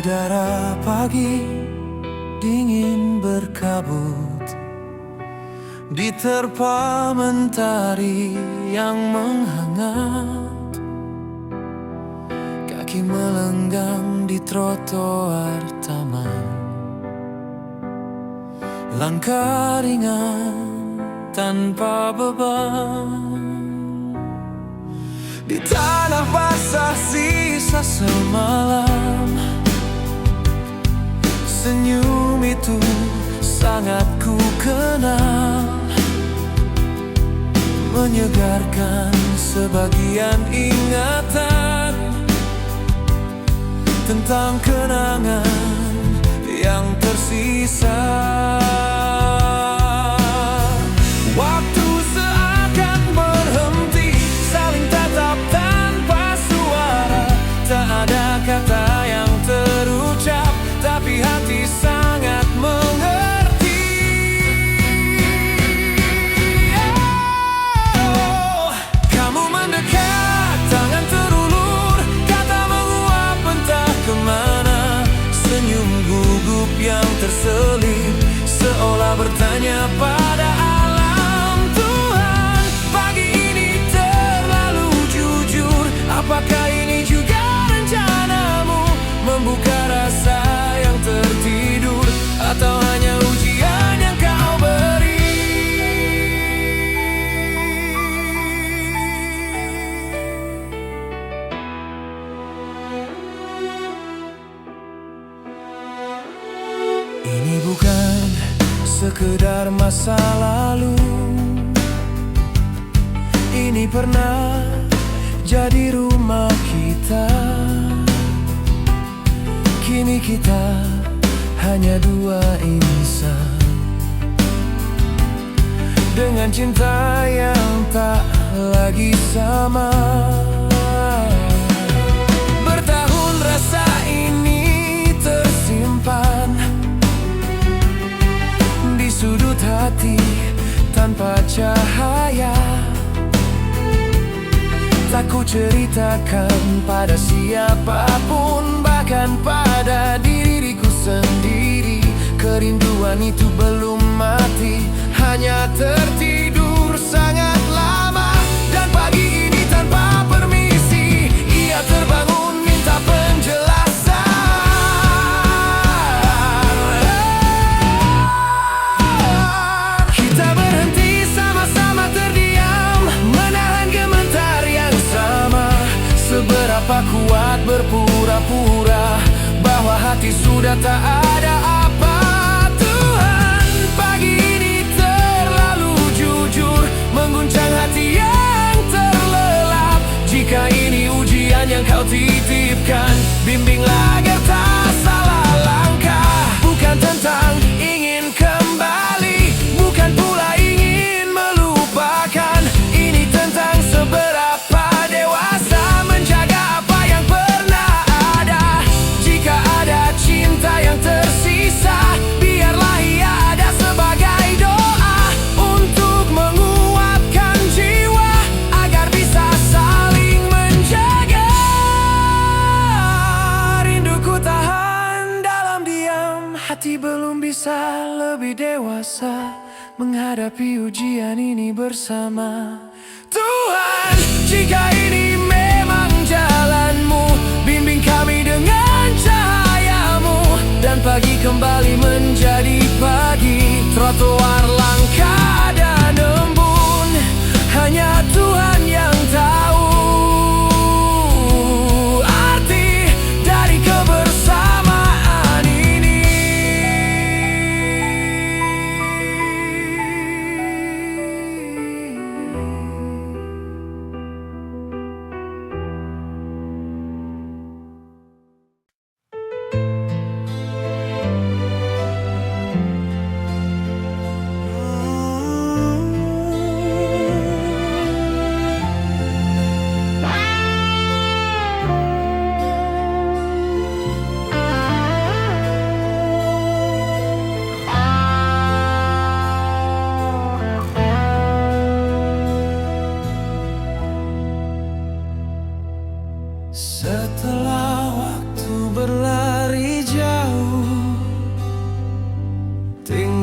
Udara pagi dingin berkabut, diterpa mentari yang menghangat. Kaki melenggang di trotoar taman, langkah ringan tanpa beban. Di tanah basah sisa semalam, senyum itu sangat ku kenal, menyegarkan sebagian ingatan tentang kenangan yang tersisa. Waktu seakan berhenti, saling tatap tanpa suara. Tak ada kata yang terucap, tapi hati sangat mengerti. Oh, kamu mendekat, tangan terulur, kata menguap entah kemana. Senyum gugup yang terselip, seolah bertanya pada alam. Tuhan, pagi ini terlalu jujur. Apakah ini juga rencanamu, membuka rasa yang tertidur, atau hanya ujian yang kau beri? Ini bukan sekedar masa lalu, ini pernah jadi rumah kita. Kini kita hanya dua insan, dengan cinta yang tak lagi sama. Bertahun rasa ini tersimpan di sudut hati tanpa cahaya. Tak ku ceritakan pada siapapun, bahkan pada diriku sendiri. Kerinduan itu belum mati, hanya tertidur sangat lama. Dan pagi ini tanpa permisi, ia terbangun minta penjelasan. Kita berhenti sama-sama terdiam, menahan gemetar yang sama. Seberapa kuat berpura-pura bahwa hati sudah tak ada apa. Tuhan, pagi ini terlalu jujur, mengguncang hati yang terlelap. Jika ini ujian yang kau titipkan, bimbinglah agar tak salah langkah. Bukan tentang ingin kembali, bukan pula ingin melupakan. Ini tentang seberapa dewasa menjaga apa yang pernah ada. Jika ada cinta yang tersisa, biarlah ia ada sebagai doa untuk menguatkan jiwa, agar bisa saling menjaga. Rinduku tahan dalam diam, hati belum bisa lebih dewasa menghadapi ujian ini bersama. Tuhan, jika ini memang jalanmu, bimbing kami dengan cahayamu. Dan pagi kembali menjadi pagi, trotoar langka dan embun, hanya Tuhan yang tahu arti dari kebersamaan ini.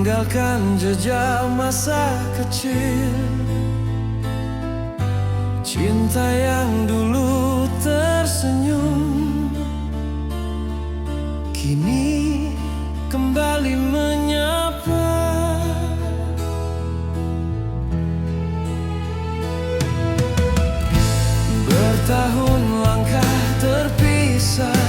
tinggalkan jejak masa kecil, cinta yang dulu tersenyum, kini kembali menyapa. Bertahun langkah terpisah,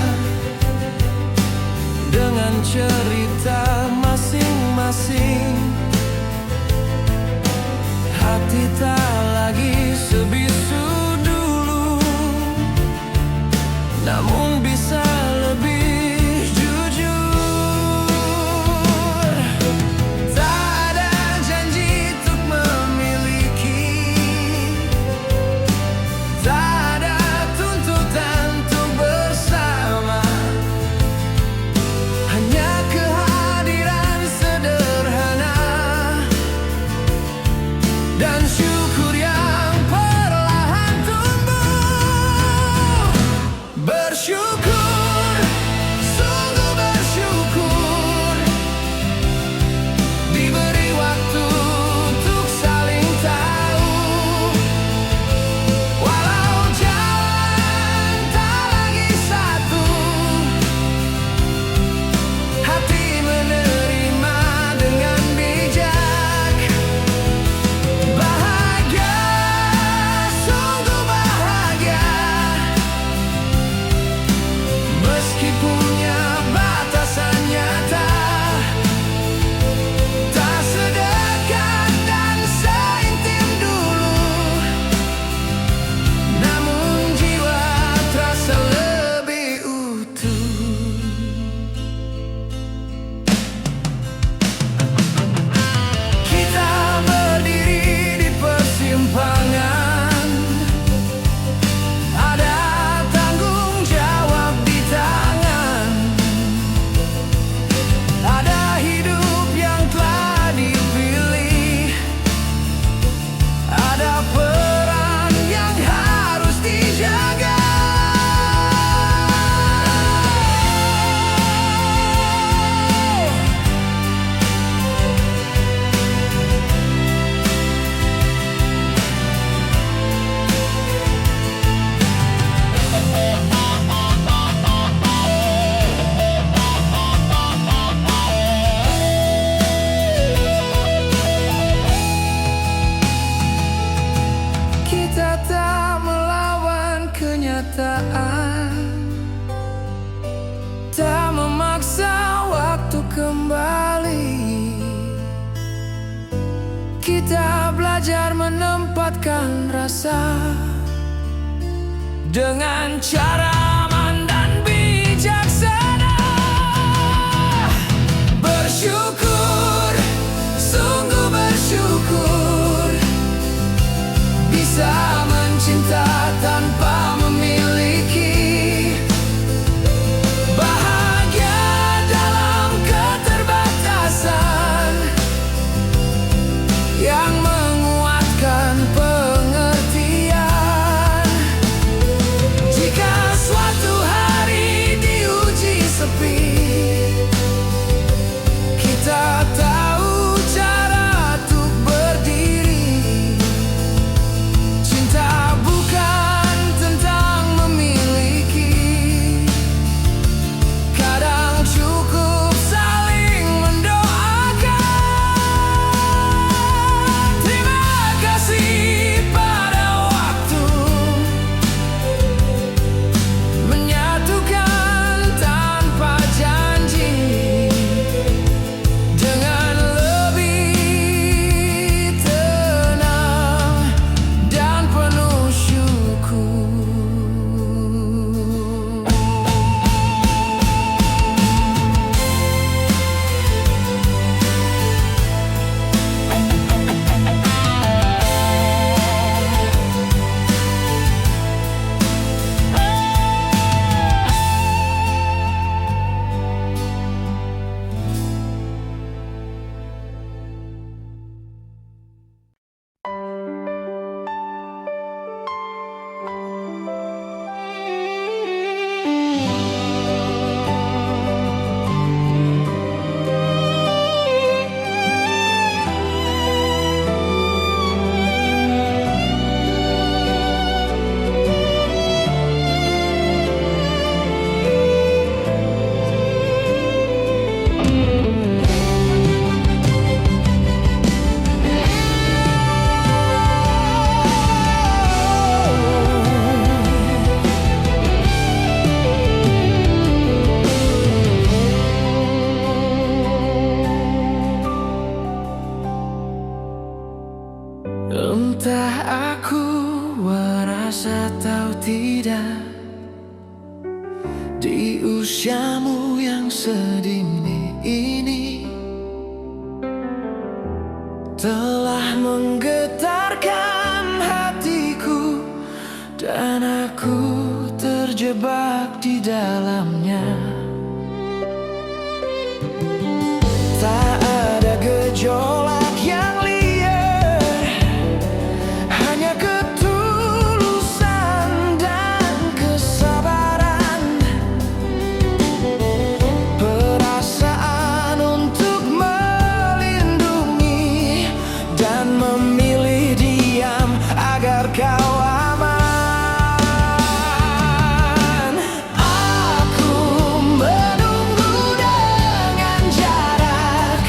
dengan cerita masing-masing, hati tak lagi sebisu dulu, namun bisa lebih jujur. Tak ada janji untuk memiliki, tak ada tuntutan untuk bersama, hanya kehadiran sederhana dan syukur yang perlahan tumbuh. Bersyukur, sungguh bersyukur, diberi waktu untuk saling tahu. Walau jalan tak lagi satu, hati menerima dengan bijak. Bahagia, sungguh bahagia, meski punya batasan nyata. Tak sedekat dan seintim dulu, namun jiwa terasa lebih utuh. Kita berdiri di persimpangan, ada tanggung jawab di tangan, ada hidup yang telah dipilih, ada peran yang harus dijaga. Kita tak melawan kenyataan, tak memaksa waktu kembali. Kita belajar menempatkan rasa dengan cara aman dan bijaksana. Bersyukur, sungguh bersyukur, bisa mencinta tanpa memiliki. Bahagia dalam keterbatasan yang menguatkan pengertian. Jika suatu hari diuji sepi, kita Entah aku merasa tahu tidak, di usiamu yang sedini ini telah menggetarkan hatiku, dan aku terjebak di dalamnya. Tak ada gejolak yang liar, hanya ketulusan dan kesabaran. Perasaan untuk melindungi dan memilih diam agar kau aman. Aku menunggu dengan jarak,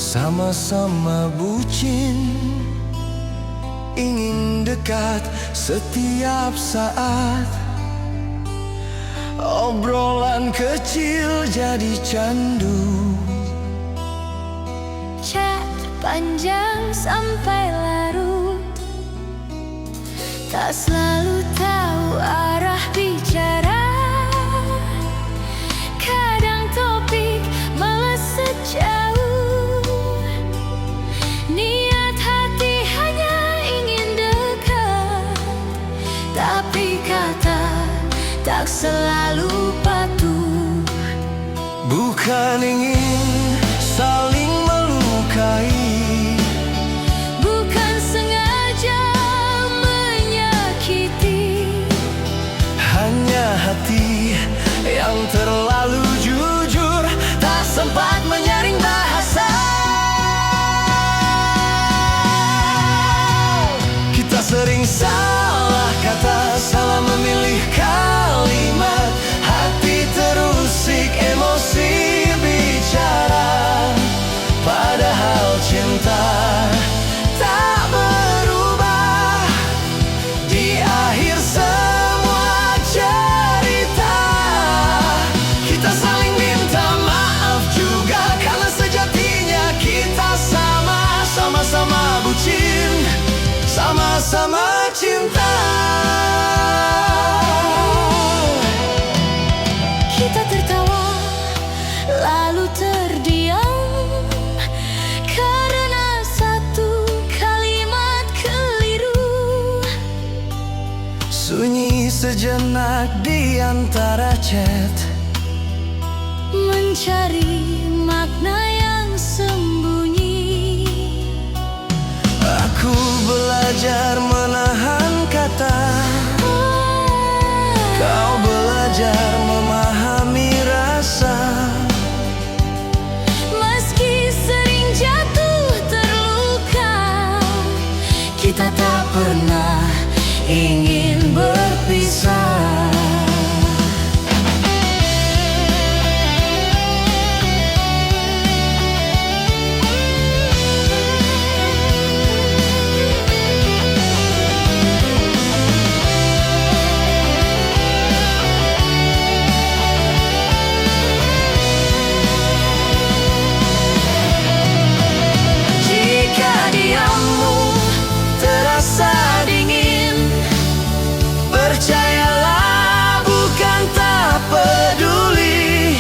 Sama-sama bucin, ingin dekat setiap saat. Obrolan kecil jadi candu, chat panjang sampai larut, tak selalu tahu arah bicara. Kadang topik meleset jauh, niat hati hanya ingin dekat, tapi kata tak selalu patuh. bukan ingin saling melukai, Bukan sengaja menyakiti, hanya hati yang terlalu jujur, tak sempat menyaring bahasa. Kita sering salah kata, salah memilih kalimat, hati terusik, emosi bicara. Padahal cinta tak berubah di akhir semua cerita. Kita saling minta maaf juga, karena sejatinya kita sama-sama bucin, sama-sama cinta. kita tertawa lalu terdiam karena satu kalimat keliru. Sunyi sejenak di antara chat, Mencari makna yang sembunyi. aku belajar menahan kata, kau belajar memahami rasa. Meski sering jatuh terluka, Kita tak pernah ingin berpisah. Jika diammu terasa dingin, percayalah bukan tak peduli.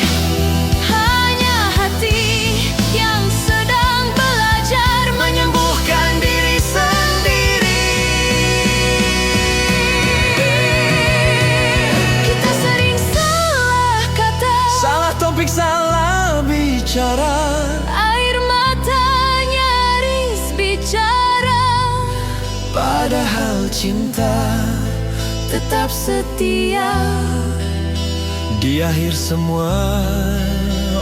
hanya hati yang sedang belajar Menyembuhkan diri sendiri. Kita sering salah kata, Salah topik, salah bicara. air mata nyaris bicara. Padahal cinta Tetap setia di akhir semua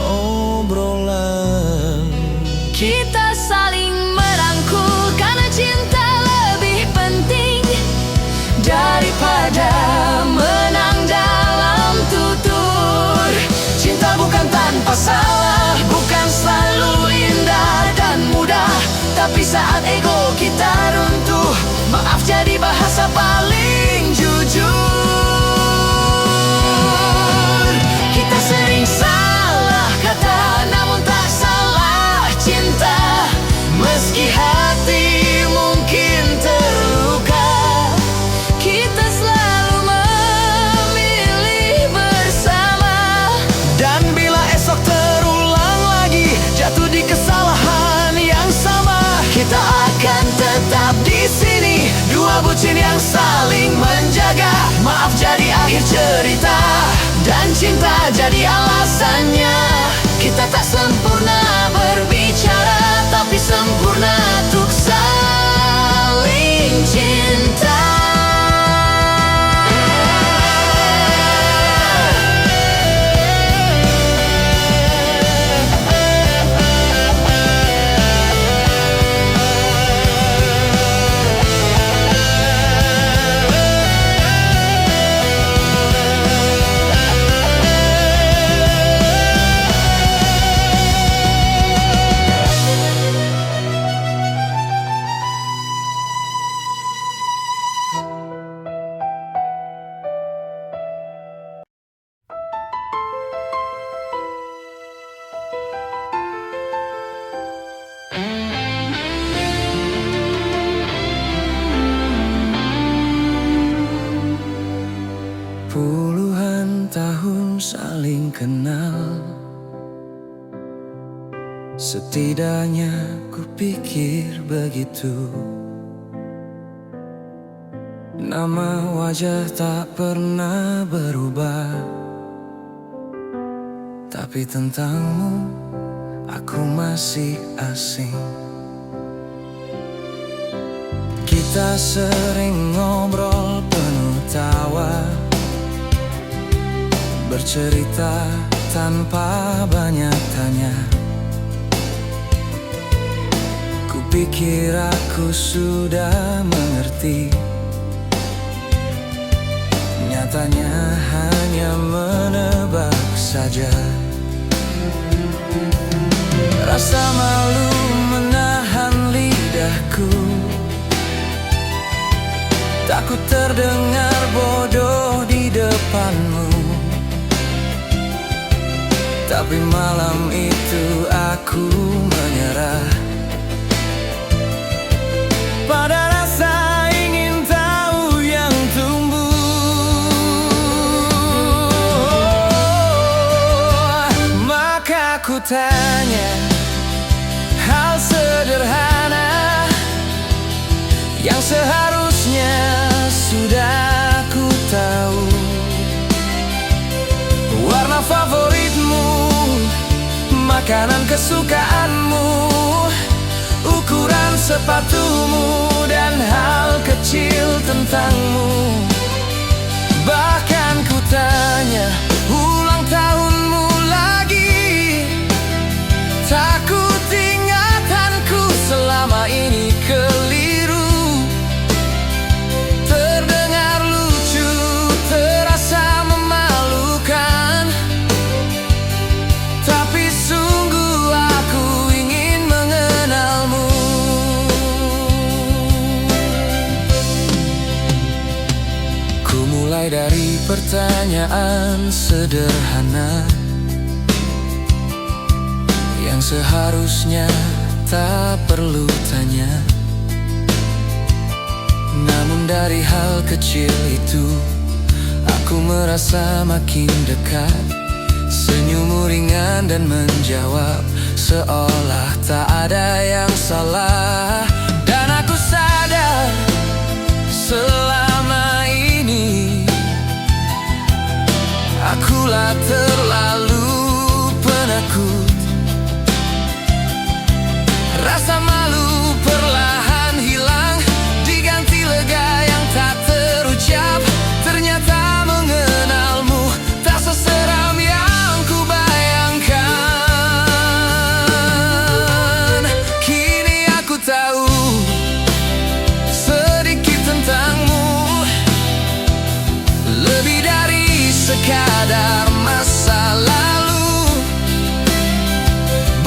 obrolan. kita saling merangkul, karena cinta lebih penting Daripada menang dalam tutur. Cinta bukan tanpa salah, bukan selalu indah dan mudah, tapi saat ego kita runtuh, maaf jadi bahasa paling jujur. Kita sering salah kata, namun tak salah cinta. Meski hati mungkin terluka, kita selalu memilih bersama. dan bila esok terulang lagi, jatuh di kesalahan yang sama, kita akan tetap di sini. Dua bucin yang saling menjaga, maaf jadi akhir cerita, dan cinta jadi alasannya. Kita tak sempurna berbicara, tapi sempurna untuk saling cinta. Puluhan tahun saling kenal, setidaknya kupikir begitu. Nama wajah tak pernah berubah, tapi tentangmu aku masih asing. Kita sering ngobrol penuh tawa, bercerita tanpa banyak tanya. Kupikir aku sudah mengerti, nyatanya hanya menebak saja. Rasa malu menahan lidahku, takut terdengar bodoh di depanmu. Tapi malam itu aku menyerah pada rasa ingin tahu yang tumbuh. Maka ku tanya hal sederhana yang seharusnya sudah ku tahu. Warna favoritmu, makanan kesukaanmu, ukuran sepatumu, dan hal kecil tentangmu. Bahkan ku tanya ulang tahunmu lagi, takut ingatanku selama ini keliru. Terdengar lucu, terasa memalukan, tapi sungguh aku ingin mengenalmu. Ku mulai dari pertanyaan sederhana yang seharusnya tak perlu tanya. Namun dari hal kecil itu aku merasa makin dekat. Senyummu ringan dan menjawab seolah tak ada yang salah. Dan aku sadar selama ini akulah terlalu penakut. Rasa malu perlahan hilang, diganti lega yang tak terucap. Ternyata mengenalmu tak seseram yang ku bayangkan. Kini aku tahu sedikit tentangmu, lebih dari sekadar masa lalu.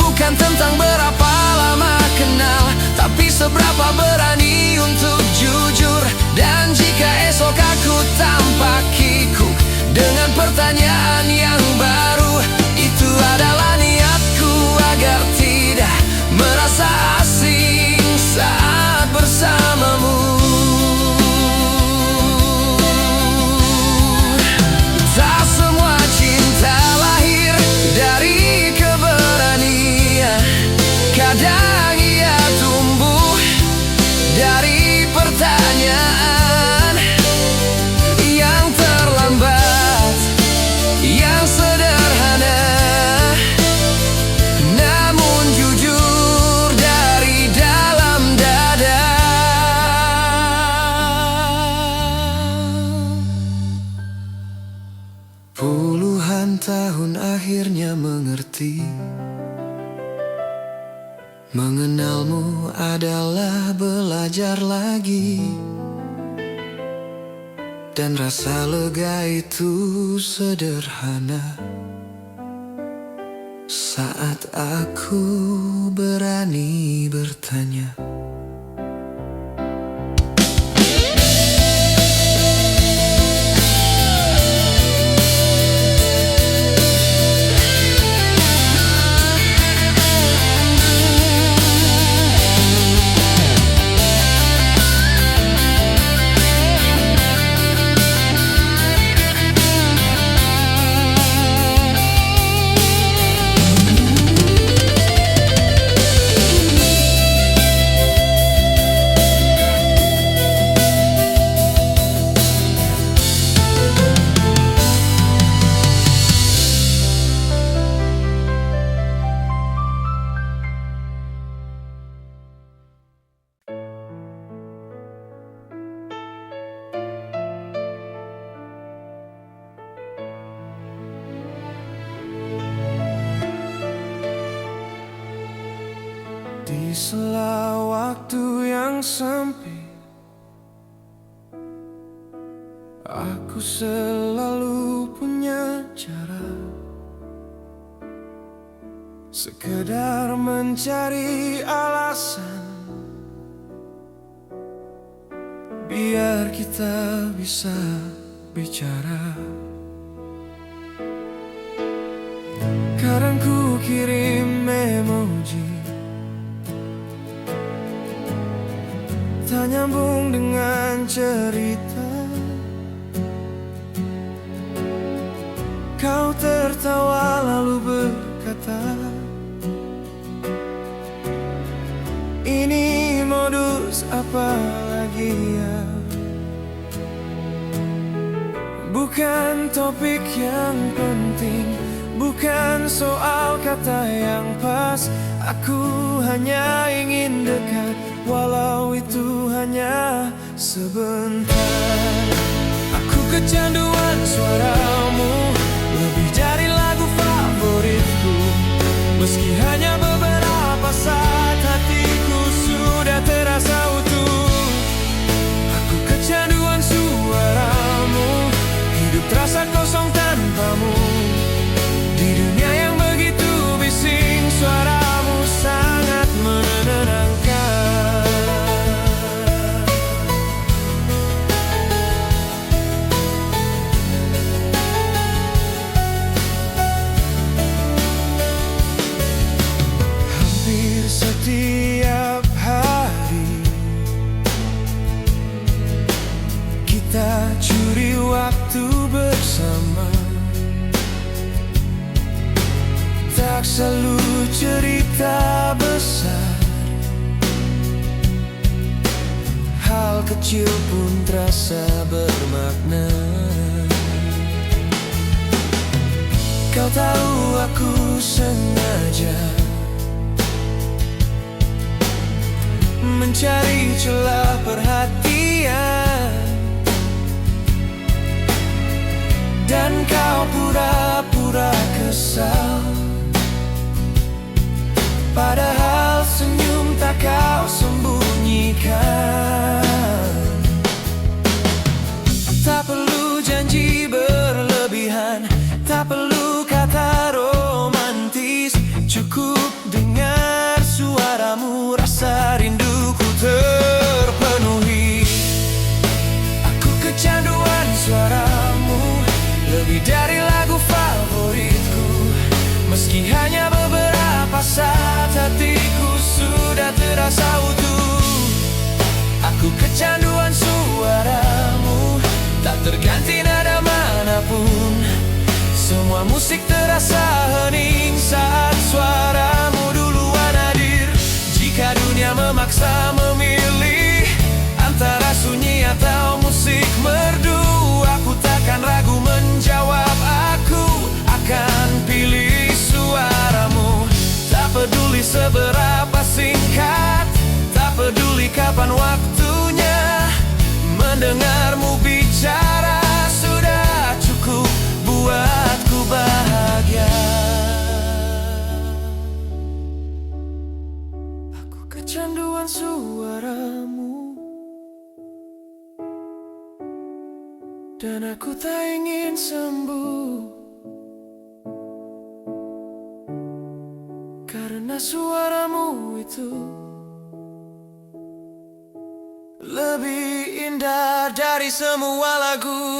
Bukan tentang berapa lama kenal, tapi seberapa berani untuk jujur. Dan jika esok aku tampak kikuk dengan pertanyaan yang baru, itu adalah niatku agar tidak merasa asing saat bersamamu. Tak semua cinta lahir dari keberanian, kadang ia tumbuh dari pertanyaan yang terlambat, yang sederhana, namun jujur dari dalam dada. Puluhan tahun akhirnya mengerti, mengenalmu adalah belajar lagi. Dan rasa lega itu sederhana saat aku berani bertanya. Di sela waktu yang sempit, aku selalu punya cara, sekedar mencari alasan biar kita bisa bicara. Kadang ku kirim emoji, tak nyambung dengan cerita. Kau tertawa lalu berkata, ini modus apa lagi ya? Bukan topik yang penting, bukan soal kata yang pas. Aku hanya ingin dekat, walau itu hanya sebentar. Aku kecanduan suaramu, lebih dari lagu favoritku. Meski hanya beberapa saat, hatiku sudah terasa utuh. Aku kecanduan suaramu, hidup terasa kosong tanpamu. Di dunia yang begitu bising, suaramu sangat menenangkan. Hampir setiap hari kita curi waktu bersama, tak selalu cerita besar. Hal kecil pun terasa bermakna. Kau tahu aku sengaja mencari celah perhatian, dan kau pura-pura kesal, padahal senyum tak kau sembunyikan. Tak perlu janji berlebihan, tak perlu kata romantis. Cukup dengar suaramu, rasa rinduku terpenuhi. Aku kecanduan suaramu, lebih dari lagu favoritku. Meski hanya beberapa saat, hatiku sudah terasa utuh. Aku kecanduan suaramu, tak terganti nada manapun. Semua musik terasa hening saat suaramu duluan hadir. Jika dunia memaksa memilih antara sunyi atau musik merdu, aku takkan ragu menjawab, aku akan pilih suaramu. Tak peduli seberapa singkat, tak peduli kapan waktunya, mendengarmu bicara sudah cukup buatku bahagia. Aku kecanduan suaramu, dan aku tak ingin sembuh, karena suaramu itu lebih indah dari semua lagu.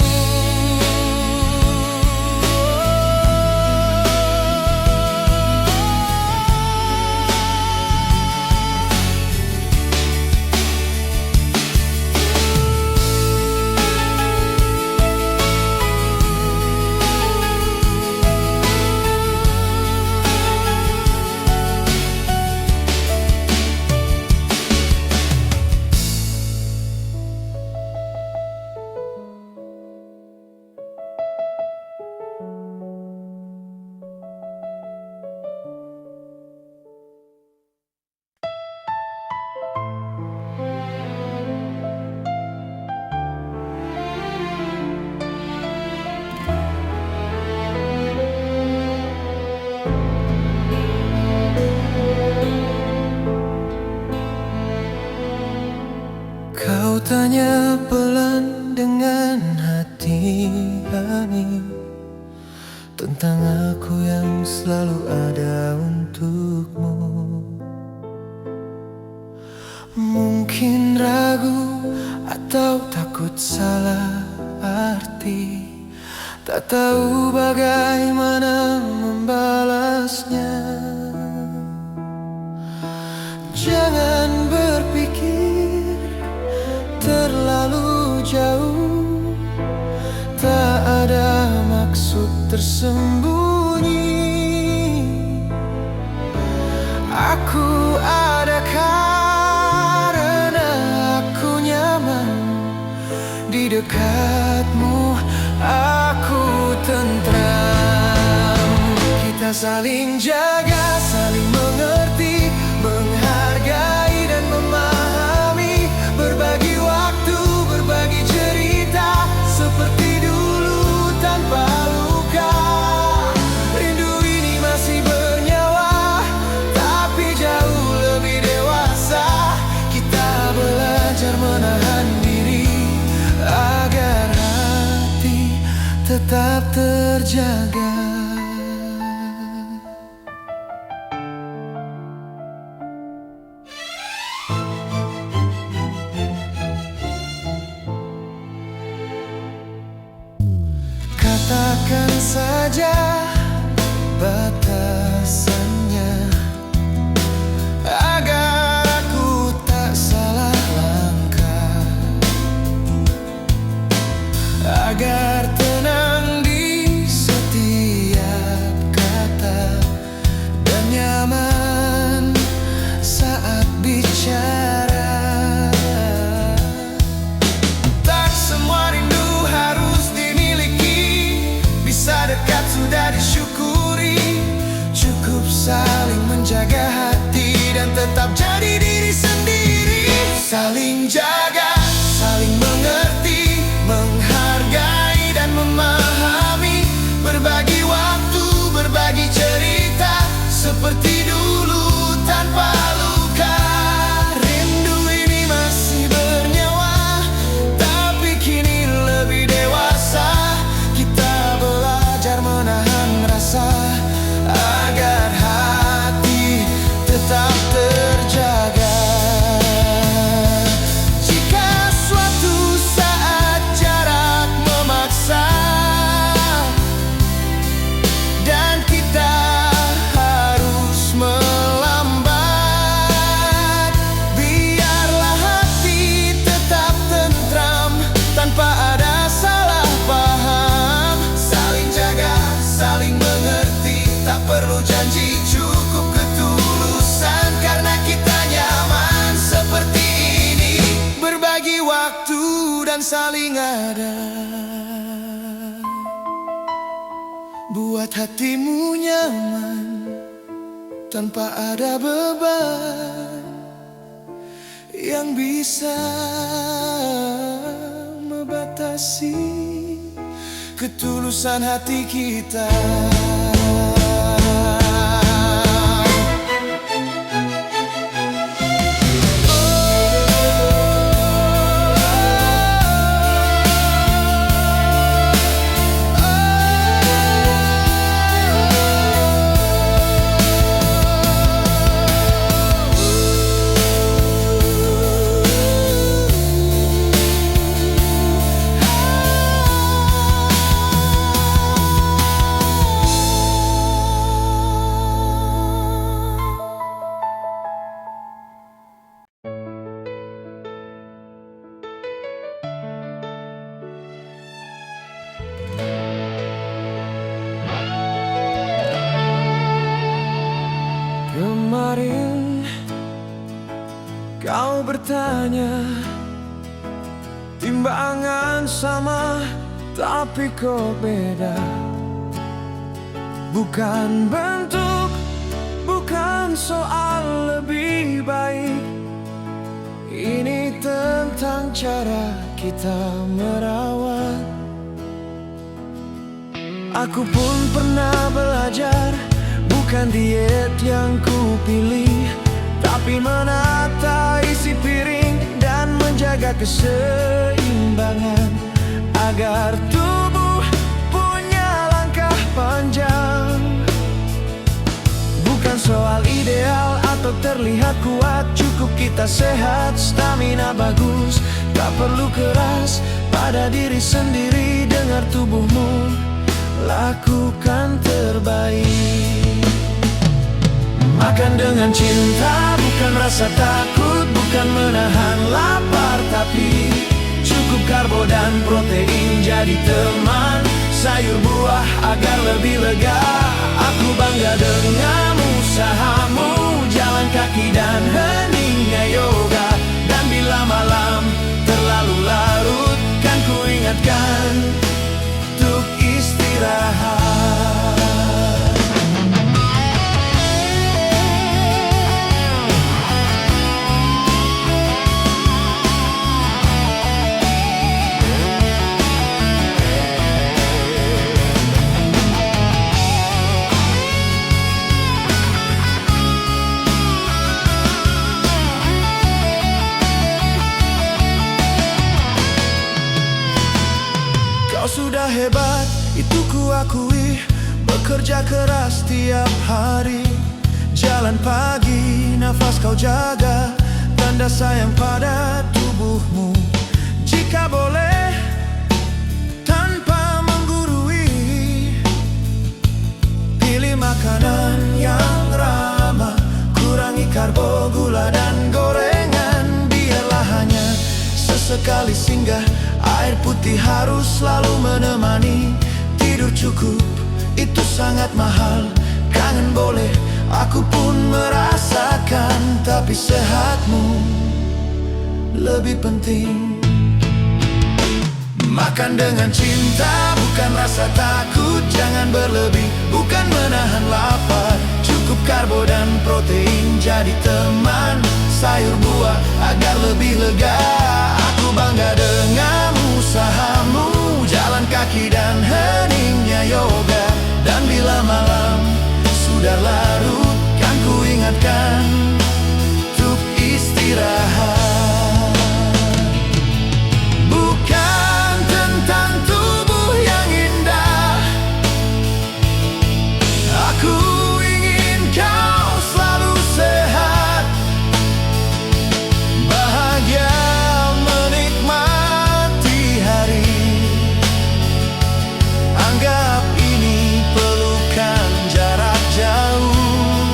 tentang aku yang selalu ada untukmu. Mungkin ragu atau takut salah arti, tak tahu bagaimana membalasnya. Jangan berpikir terlalu jauh, tak ada maksud tersembunyi. Aku ada karena aku nyaman di dekatmu, aku tentram. Kita saling jaga, saling mengerti, menghargai dan memahami, berbagi waktu, berbagi cerita seperti dulu tanpa luka. Rindu ini masih bernyawa, tapi jauh lebih dewasa. Kita belajar menahan diri agar hati tetap terjaga. Katakan saja batasannya, agar aku tak salah langkah, agar tenang di setiap kata dan nyaman saat bicara. Tak semua rindu harus dimiliki, bisa dekat sudah disyukuri. Cukup saling menjaga hati dan tetap jadi diri sendiri. Saling jaga, saling mengerti, menghargai dan memahami, berbagi waktu, berbagi cerita seperti dulu tanpa luka. Rindu ini masih bernyawa, tapi kini lebih dewasa. Kita belajar menahan rasa agar hati tetap terjaga. Jika suatu saat jarak memaksa dan kita harus melambat, biarlah hati tetap tentram tanpa ada salah paham. Saling jaga, saling mengerti, tak perlu janji, cukup ketulusan. Karena kita nyaman seperti ini, berbagi waktu dan saling ada. Buat hatimu nyaman tanpa ada beban yang bisa membatasi ketulusan hati kita. Kemarin kau bertanya, timbangan sama tapi kok beda. Bukan bentuk, bukan soal lebih baik, ini tentang cara kita merawat. Aku pun pernah belajar, bukan diet yang ku pilih, tapi menata isi piring dan menjaga keseimbangan agar tubuh punya langkah panjang. terlihat kuat, cukup kita sehat, stamina bagus. Tak perlu keras pada diri sendiri, dengar tubuhmu, lakukan terbaik. Makan dengan cinta, bukan rasa takut, bukan menahan lapar, tapi cukup karbo dan protein jadi teman. Sayur buah agar lebih lega. Aku bangga dengan usahamu, jalan kaki dan heningnya yoga. Dan bila malam terlalu larut, kan ku ingatkan untuk istirahat. Kau sudah hebat, itu ku akui. Bekerja keras tiap hari, jalan pagi, nafas kau jaga, tanda sayang pada tubuhmu. Jika boleh, tanpa menggurui, pilih makanan yang ramah, kurangi karbo, gula dan gorengan. Biarlah hanya sesekali singgah, air putih harus selalu menemani. Tidur cukup, itu sangat mahal. Kangen boleh, aku pun merasakan, tapi sehatmu lebih penting. Makan dengan cinta, bukan rasa takut, jangan berlebih, bukan menahan lapar. Cukup karbo dan protein jadi teman. Sayur buah agar lebih lega. Aku bangga dengan usahamu, jalan kaki dan heningnya yoga. Dan bila malam sudah larut, kan ku ingatkan untuk istirahat. Bukan tentang tubuh yang indah, aku ingin kau selalu sehat, bahagia menikmati hari. Anggap ini pelukan jarak jauh,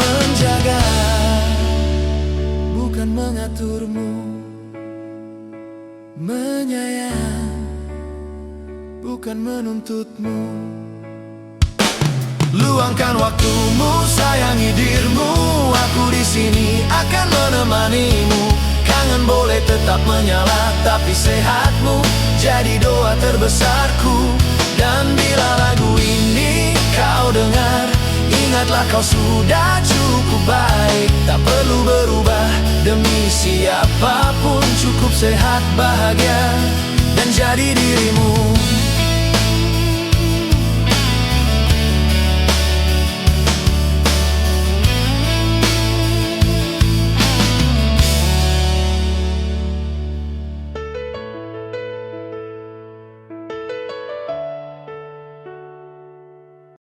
menjaga bukan mengaturmu, menyayang bukan menuntutmu. Luangkan waktumu, sayangi dirimu, aku di sini akan menemanimu. Kangen boleh tetap menyala, tapi sehatmu jadi doa terbesarku. Dan bila lagu ini kau dengar, ingatlah kau sudah cukup baik. Tak perlu berubah demi siapapun, cukup sehat, bahagia, dan jadi dirimu.